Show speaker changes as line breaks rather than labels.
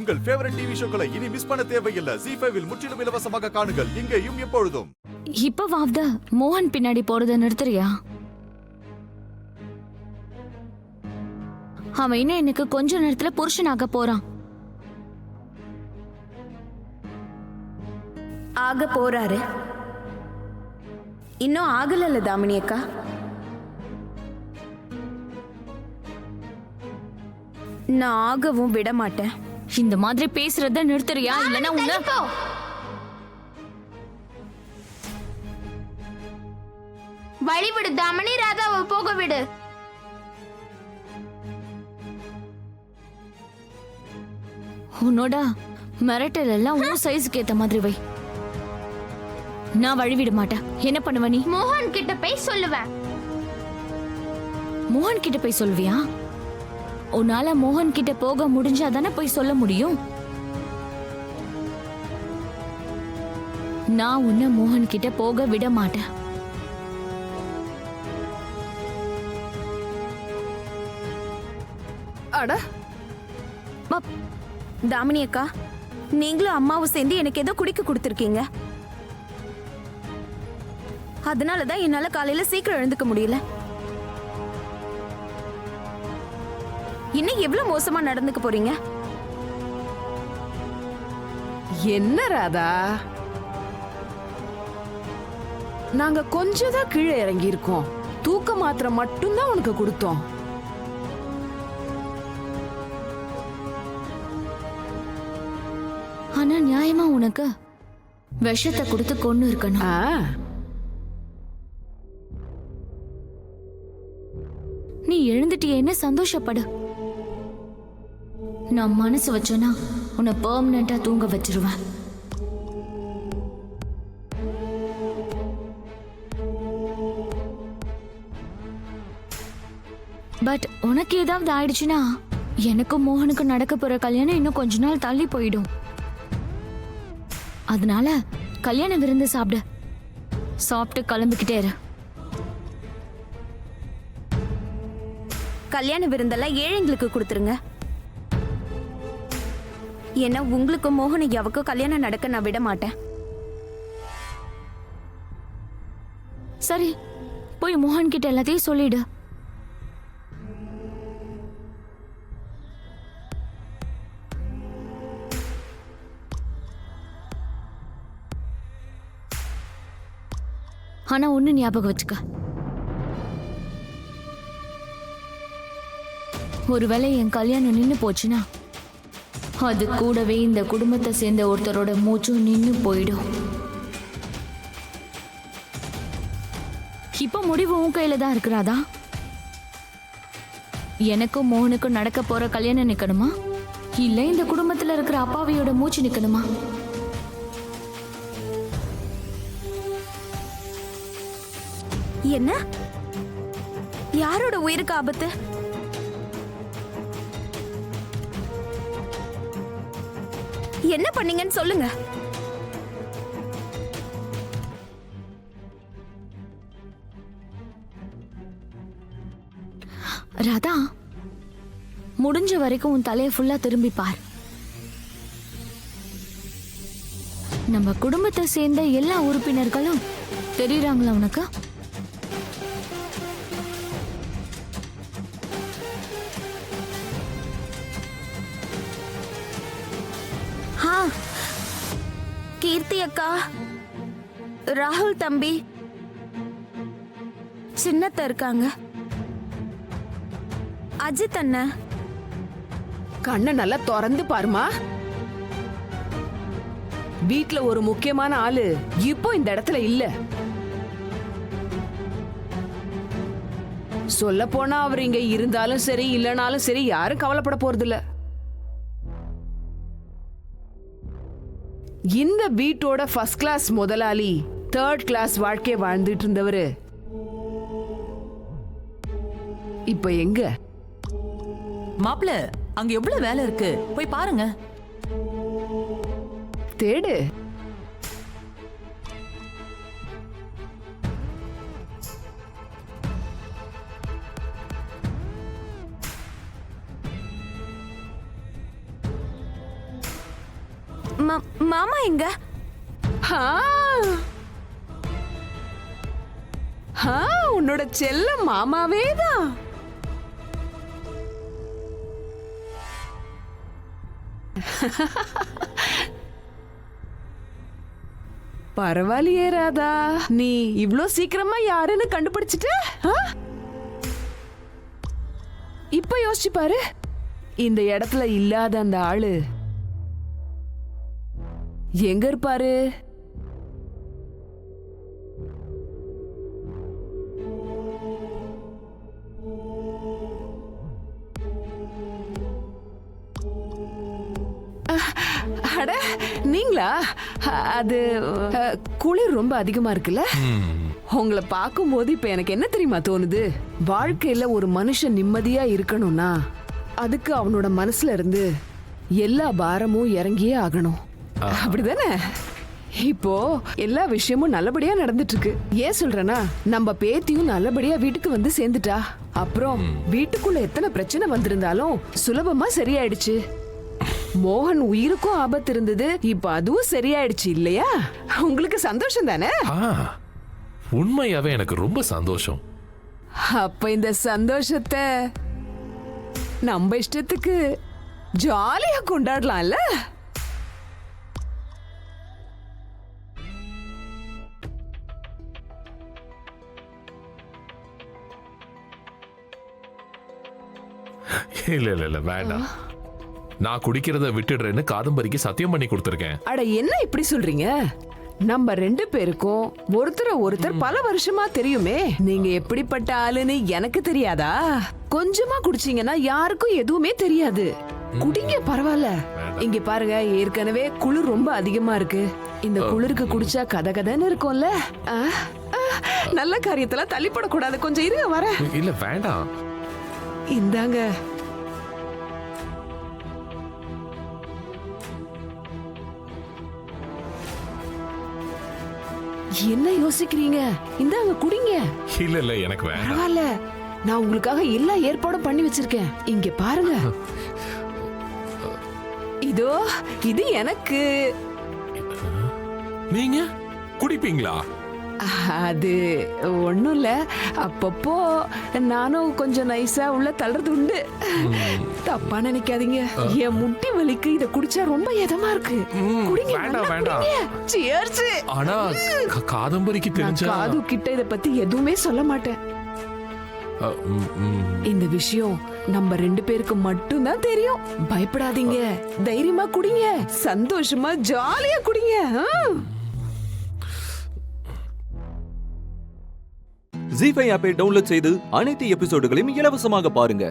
உங்கள் favourite TV ஷோக்களை இனி miss பண்ண தேவையில்லை. ஜீ5 இல் முற்றிலும் இலவசமாக காணுங்கள். இங்கேயும் எப்பொழுதும்.
இப்பவாவது மோகன் பின்னாடி போறத நிறுத்துறியா? அவன் இன்னும் எனக்கு கொஞ்ச நேரத்துல புருஷனாக போறான்.
ஆக போறாரு. இன்னும் ஆகலல்ல தாமினி அக்கா. நான் ஆகவும் விட மாட்டேன்.
இந்த மாதிரி பேசுறத நிறுத்துறியா? இல்லனா உன்ன
வழிவிடு தாமினி, ராதாவை போக விடு.
உன்னோட மிரட்டல் எல்லாம் உன் சைஸ்க்கு ஏத்த மாதிரி வை. நான் வழிவிட மாட்டேன். என்ன பண்ணுவ நீ?
மோகன் கிட்ட போய் சொல்லுவேன்.
மோகன் கிட்ட போய் சொல்வியா? உன்னால மோகன் கிட்ட போக முடிஞ்சாதானே போய் சொல்ல முடியும். நான் உன்னை மோகன் கிட்ட போக விட மாட்டேன்.
அட தாமினி அக்கா, நீங்களும் அம்மாவும் சேர்ந்து எனக்கு ஏதோ குடிக்க கொடுத்துருக்கீங்க. அதனாலதான் என்னால காலையில சீக்கிரம் எழுந்துக்க முடியல. இன்னும் எவ்வளவு மோசமா நடந்துக்க போறீங்க?
என்ன ராதா, நாங்க கொஞ்சம் தான் கீழே இறங்கி இருக்கோம். தூக்க மாத்திரை மட்டும்தான் உனக்கு கொடுத்தோம்.
ஆனா நியாயமா உனக்கு விஷத்தை கொடுத்து கொன்னு இருக்கணும். நீ எழுந்துட்டியேன்னு சந்தோஷப்படு. நான் மனசு வச்சேன்னா உன்னை பெர்மனண்டா தூங்க வச்சிருவேன். பட் உனக்கு ஏதாவது ஆயிடுச்சுன்னா எனக்கும் மோகனுக்கு நடக்க போற கல்யாணம் இன்னும் கொஞ்ச நாள் தள்ளி போயிடும். அதனால கல்யாண விருந்து சாப்பிடு. சாப்பிட்டு கிளம்பிக்கிட்டே இரு.
கல்யாண விருந்தெல்லாம் ஏழைங்களுக்கு கொடுத்துருங்க. ஏன்னா உங்களுக்கும் மோகன் ஐயாவுக்கும் கல்யாணம் நடக்க நான் விட மாட்டேன்.
சரி, போய் மோகன் கிட்ட எல்லாத்தையும் சொல்லிடு. ஆனா ஒண்ணு ஞாபகம் வச்சுக்க, ஒருவேளை என் கல்யாணம் நின்னு போச்சுன்னா அது கூடவே இந்த குடும்பத்தை சேர்ந்த ஒருத்தரோட மூச்சும் நின்னு போயிடும். இப்ப முடிவு உன் கையில தான் இருக்கிறாதா? எனக்கும் மோகனுக்கும் நடக்க போற கல்யாணம் நிக்கணுமா, இல்ல இந்த குடும்பத்துல இருக்கிற அப்பாவியோட மூச்சு நிக்கணுமா?
என்ன? யாரோட உயிருக்கு ஆபத்து? என்ன பண்ணீங்கன்னு சொல்லுங்க.
ராதா, முடிஞ்ச வரைக்கும் உன் தலையை ஃபுல்லா திரும்பி பார். நம்ம குடும்பத்தை சேர்ந்த எல்லா உறுப்பினர்களும் தெரியுறாங்களா உனக்கு?
கீர்த்தி அக்கா, ராகுல் தம்பி, சின்னத்த இருக்காங்க, அஜித் அண்ணன்.
கண்ணை நல்லா திறந்து பாருமா. வீட்ல ஒரு முக்கியமான ஆளு இப்போ இந்த இடத்துல இல்ல. சொல்ல போனா அவர் இங்க இருந்தாலும் சரி இல்லனாலும் சரி யாரும் கவலைப்பட போறது இல்ல. இந்த வீட்டோட ஃபர்ஸ்ட் கிளாஸ் முதலாளி தேர்ட் கிளாஸ் வாழ்க்கைய வாழ்ந்துட்டு இருந்தவரு இப்ப எங்க?
மாப்ள, அங்க எவ்வளவு வேலை இருக்கு, போய் பாருங்க.
தேடு.
மாமா எங்க?
ஆ. ஆ, உன்னோட செல்ல மாமாவே தான். பரவாயில்லையே ராதா, நீ இவ்ளோ சீக்கிரமா யாருன்னு கண்டுபிடிச்சிட்ட? ஆ? இப்ப யோசிச்சு பாரு, இந்த இடத்துல இல்லாத அந்த ஆளு எங்க இருப்பாரு? அட, நீங்களா? அது குளிர் ரொம்ப அதிகமா இருக்குல்ல? உங்களை பார்க்கும்போது இப்ப எனக்கு என்ன தெரியுமா தோணுது, வாழ்க்கையில ஒரு மனுஷன் நிம்மதியா இருக்கணும்னா அதுக்கு அவனோட மனசுல இருந்து எல்லா பாரமும் இறங்கியே ஆகணும். அப்படிதானே? இப்போ எல்லா விஷயமும் நல்லபடியா நடந்துட்டு இருக்கு. ஏன் சொல்றேன்னா, நம்ம பேத்தியும் நல்லபடியா வீட்டுக்கு வந்து சேர்ந்துட்டா. அப்புறம் வீட்டுக்குள்ள எத்தனை பிரச்சனை வந்திருந்தாலும் சுலபமா சரியாயிடுச்சு. மோகன் உயிருக்கும் ஆபத்து இருந்தது, இப்ப அதுவும் சரியாயிடுச்சு இல்லையா? உங்களுக்கு சந்தோஷம் தானே?
உண்மையாவே எனக்கு ரொம்ப சந்தோஷம்.
அப்ப இந்த சந்தோஷத்தை நம்ம இஷ்டத்துக்கு ஜாலியா கொண்டாடலாம்ல?
இல்ல இல்ல இல்ல வேண்டாம். நான் குடிக்கிறத விட்டுடுறேன்னு காதம்பரிக்கு சத்தியம் பண்ணி கொடுத்துருக்கேன்.
அட, என்ன இப்படி சொல்றீங்க? நம்ம 2 பேருக்கும் ஒருத்தர் பல வருஷமா தெரியுமே. நீங்க எப்படிப்பட்ட ஆளுன்னு எனக்கு தெரியாதா? கொஞ்சமா குடிச்சீங்கன்னா யாருக்கும் எதுவுமே தெரியாது. குடிங்க, பரவாயில்ல. இங்க பாருங்க, ஏற்கனவே குளிர் ரொம்ப அதிகமா இருக்கு. இந்த குளிருக்கு குடிச்சா கதகதன்னு இருக்கும்ல. நல்ல காரியத்துல தள்ளிப்படக்கூடாது. கொஞ்சம் இருங்க, வர.
இல்ல வேண்டாம்.
இந்தாங்க. என்ன யோசிக்கிறீங்க? இந்தாங்க, குடிங்க.
இல்ல இல்ல எனக்கு வேண்டாம்.
பரவாயில்ல, நான் உங்களுக்காக எல்லா ஏற்பாடும் பண்ணி வச்சிருக்கேன். இங்க பாருங்க. இதோ இது எனக்கு.
நீங்க குடிப்பீங்களா?
அது ஒண்ணும் இல்ல, அப்பப்போ நானும் கொஞ்சம் நைஸா உள்ள தள்ளுறது உண்டு. தப்பா நினைக்காதீங்க, என் முட்டி வலிக்கு இத குடிச்சா ரொம்ப இதமா இருக்கு. குடிங்க,
வேண்டாம் வேண்டாம்.
சியர்ஸ்.
ஆனா காதம்பரிக்கு தெரிஞ்சா
காது கிட்ட இத பத்தி எதுவுமே சொல்ல மாட்டேன். இந்த விஷயம் நம்ம 2 பேருக்கு மட்டும்தான் தெரியும். பயப்படாதீங்க, தைரியமா குடிங்க, சந்தோஷமா ஜாலியா குடிங்க.
ஜீ5 ஆப்பை டவுன்லோட் செய்து அனைத்து எபிசோடுகளையும் இலவசமாக பாருங்க.